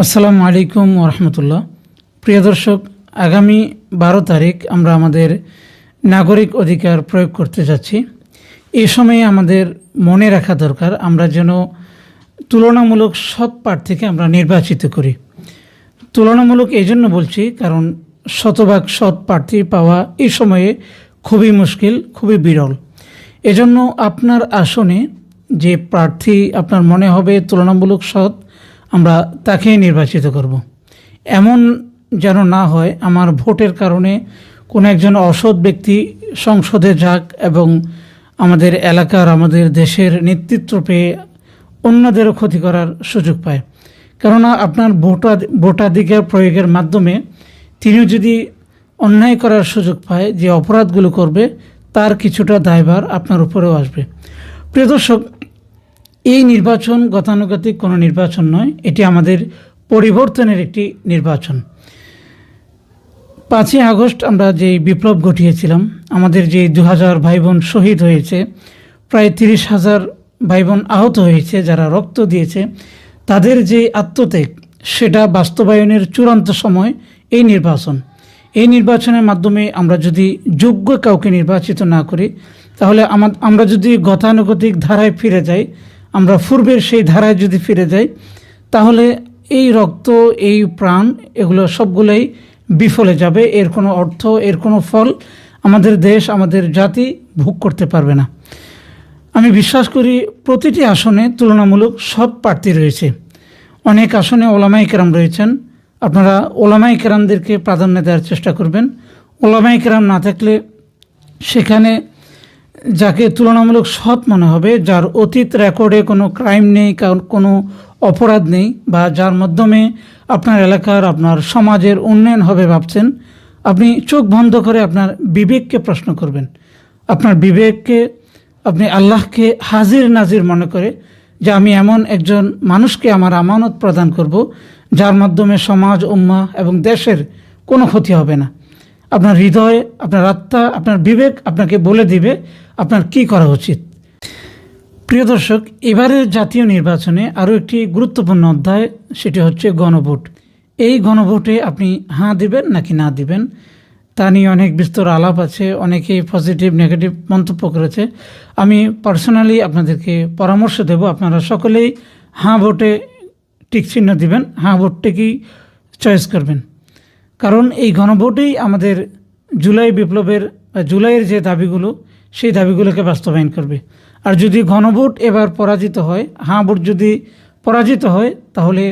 আসসালামু আলাইকুম ওরহমতুল্লাহ। প্রিয় দর্শক, আগামী 12 তারিখ আমরা আমাদের নাগরিক অধিকার প্রয়োগ করতে যাচ্ছি। এই সময়ে আমাদের মনে রাখা দরকার আমরা যেন তুলনামূলক সৎ প্রার্থীকে আমরা নির্বাচিত করি। তুলনামূলক এই জন্য বলছি কারণ শতভাগ সৎ প্রার্থী পাওয়া এই সময়ে খুবই মুশকিল, খুবই বিরল। এজন্য আপনার আসনে যে প্রার্থী আপনার মনে হবে তুলনামূলক সৎ, আমরা তাকেই নির্বাচিত করব। এমন যেন না হয় আমার ভোটের কারণে কোনো একজন অসৎ ব্যক্তি সংসদে যাক এবং আমাদের এলাকার আমাদের দেশের নেতৃত্ব পেয়ে অন্যদেরও ক্ষতি করার সুযোগ পায়। কেননা আপনার ভোটাধিকার প্রয়োগের মাধ্যমে তিনিও যদি অন্যায় করার সুযোগ পায়, যে অপরাধগুলো করবে তার কিছুটা দায়ভার আপনার উপরেও আসবে। প্রিয় দর্শক, এই নির্বাচন গতানুগতিক কোনো নির্বাচন নয়, এটি আমাদের পরিবর্তনের একটি নির্বাচন। 5ই আগস্ট আমরা যে বিপ্লব ঘটিয়েছিলাম, আমাদের যে 2000 ভাই বোন শহীদ হয়েছে, প্রায় 30,000 ভাই বোন আহত হয়েছে, যারা রক্ত দিয়েছে, তাদের যে আত্মত্যাগ সেটা বাস্তবায়নের চূড়ান্ত সময় এই নির্বাচন। এই নির্বাচনের মাধ্যমে আমরা যদি যোগ্য কাউকে নির্বাচিত না করি, তাহলে আমরা যদি গতানুগতিক ধারায় ফিরে যাই, আমরা পূর্বের সেই ধারায় যদি ফিরে যাই, তাহলে এই রক্ত, এই প্রাণ, এগুলো সবগুলোই বিফলে যাবে। এর কোনো অর্থ, এর কোনো ফল আমাদের দেশ, আমাদের জাতি ভোগ করতে পারবে না। আমি বিশ্বাস করি প্রতিটি আসনে তুলনামূলক সৎ প্রার্থী রয়েছে। অনেক আসনে ওলামায়ে কেরাম রয়েছেন। আপনারা ওলামায়ে কেরামদেরকে প্রাধান্য দেওয়ার চেষ্টা করবেন। ওলামায়ে কেরাম না থাকলে সেখানে যাকে তুলনামূলক সৎ মনে হবে, যার অতীত রেকর্ডে কোনো ক্রাইম নেই, কোনো অপরাধ নেই, বা যার মাধ্যমে আপনার এলাকার, আপনার সমাজের উন্নয়ন হবে ভাবছেন, আপনি চোখ বন্ধ করে আপনার বিবেককে প্রশ্ন করবেন। আপনার বিবেককে, আপনি আল্লাহকে হাজির নাজির মনে করে যে আমি এমন একজন মানুষকে আমার আমানত প্রদান করব, যার মাধ্যমে সমাজ, উম্মাহ এবং দেশের কোনো ক্ষতি হবে না। আপনার হৃদয়, আপনার আত্মা, আপনার বিবেক আপনাকে বলে দিবে আপনার কি করা উচিত। প্রিয় দর্শক, এবারের জাতীয় নির্বাচনে আরও একটি গুরুত্বপূর্ণ অধ্যায়, সেটি হচ্ছে গণভোট। এই গণভোটে আপনি হ্যাঁ দিবেন নাকি না দিবেন তা নিয়ে অনেক বিস্তর আলাপ আছে, অনেকেই পজিটিভ নেগেটিভ মন্তব্য করেছে। আমি পার্সোনালি আপনাদেরকে পরামর্শ দেব, আপনারা সকলেই হ্যাঁ ভোটে টিক চিহ্ন দিবেন, হ্যাঁ ভোটটাকেই চয়েস করবেন। কারণ এই গণভোটেই আমাদের জুলাই বিপ্লবের জুলাইয়ের যে দাবিগুলো, সেই দাবিগুলোকে বাস্তবায়ন করবে। আর যদি গণভোট এবার পরাজিত হয়, হ্যাঁ ভোট যদি পরাজিত হয়, তাহলে